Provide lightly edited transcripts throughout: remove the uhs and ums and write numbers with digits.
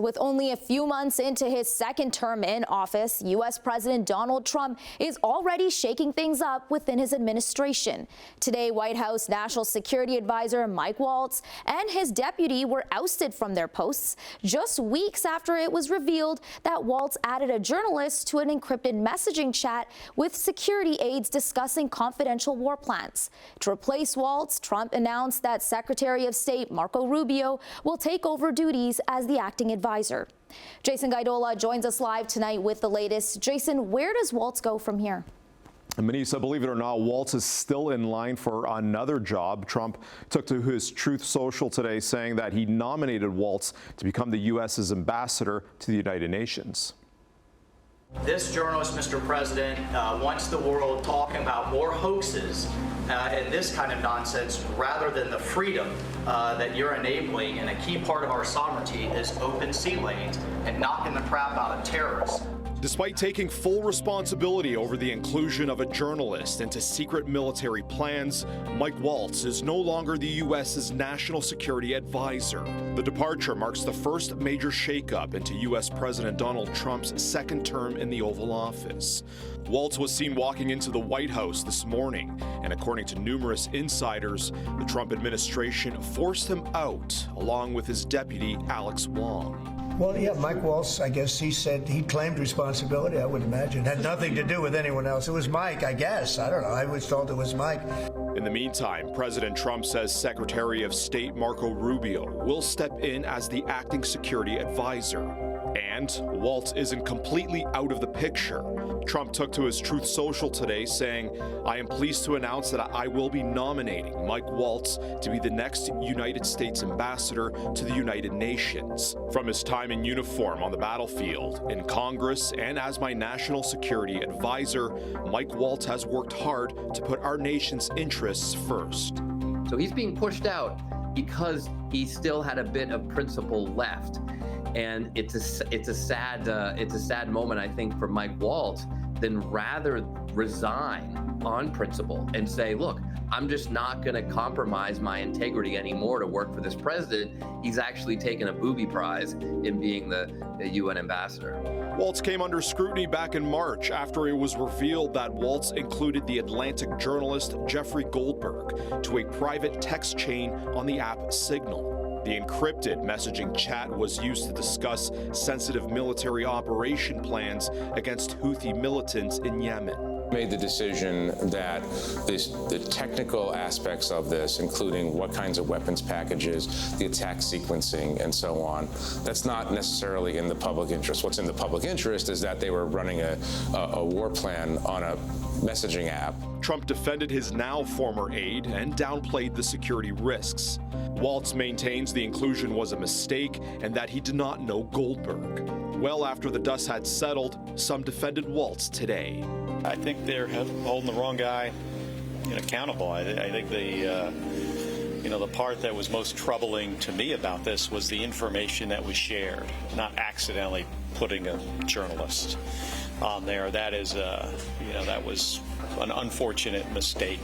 With only a few months into his second term in office, U.S. President Donald Trump is already shaking things up within his administration. Today, White House National Security Advisor Mike Waltz and his deputy were ousted from their posts just weeks after it was revealed that Waltz added a journalist to an encrypted messaging chat with security aides discussing confidential war plans. To replace Waltz, Trump announced that Secretary of State Marco Rubio will take over duties as the acting advisor. Jason Gaidola joins us live tonight with the latest. Jason, where does Waltz go from here? Manisa, believe it or not, Waltz is still in line for another job. Trump took to his Truth Social today saying that he nominated Waltz to become the U.S.'s ambassador to the United Nations. This journalist, Mr. President, wants the world talking about more hoaxes and this kind of nonsense rather than the freedom that you're enabling. And a key part of our sovereignty is open sea lanes and knocking the crap out of terrorists. Despite taking full responsibility over the inclusion of a journalist into secret military plans, Mike Waltz is no longer the U.S.'s national security advisor. The departure marks the first major shakeup into U.S. President Donald Trump's second term in the Oval Office. Waltz was seen walking into the White House this morning, and according to numerous insiders, the Trump administration forced him out, along with his deputy, Alex Wong. Well, yeah, Mike Waltz, I guess he said he claimed responsibility, I would imagine. Had nothing to do with anyone else. It was Mike, I guess. I don't know. I was told it was Mike. In the meantime, President Trump says Secretary of State Marco Rubio will step in as the acting security advisor. And Waltz isn't completely out of the picture. Trump took to his Truth Social today saying, "I am pleased to announce that I will be nominating Mike Waltz to be the next United States ambassador to the United Nations. From his time in uniform on the battlefield, in Congress, and as my national security advisor, Mike Waltz has worked hard to put our nation's interests first." So he's being pushed out because he still had a bit of principle left. And it's a sad moment, I think, for Mike Waltz, than rather resign on principle and say, look, I'm just not going to compromise my integrity anymore to work for this president. He's actually taken a booby prize in being the UN ambassador. Waltz came under scrutiny back in March after it was revealed that Waltz included the Atlantic journalist Jeffrey Goldberg to a private text chain on the app Signal. The encrypted messaging chat was used to discuss sensitive military operation plans against Houthi militants in Yemen. Made the decision that the technical aspects of this, including what kinds of weapons packages, the attack sequencing, and so on, that's not necessarily in the public interest. What's in the public interest is that they were running a war plan on a messaging app. Trump defended his now former aide and downplayed the security risks. Waltz maintains the inclusion was a mistake and that he did not know Goldberg. Well after the dust had settled, some defended Waltz today. I think they're holding the wrong guy accountable. I think the part that was most troubling to me about this was the information that was shared, not accidentally putting a journalist on there. That is, that was an unfortunate mistake.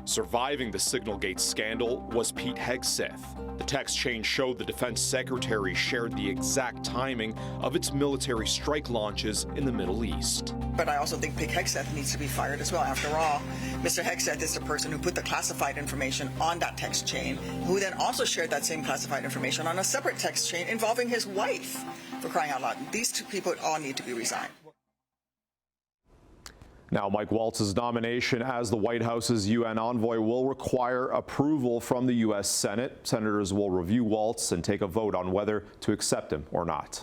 Surviving the Signalgate scandal was Pete Hegseth. The text chain showed the defense secretary shared the exact timing of its military strike launches in the Middle East. But I also think Pete Hegseth needs to be fired as well. After all, Mr. Hegseth is the person who put the classified information on that text chain, who then also shared that same classified information on a separate text chain involving his wife, for crying out loud. These two people all need to be resigned. Now, Mike Waltz's nomination as the White House's UN envoy will require approval from the U.S. Senate. Senators will review Waltz and take a vote on whether to accept him or not.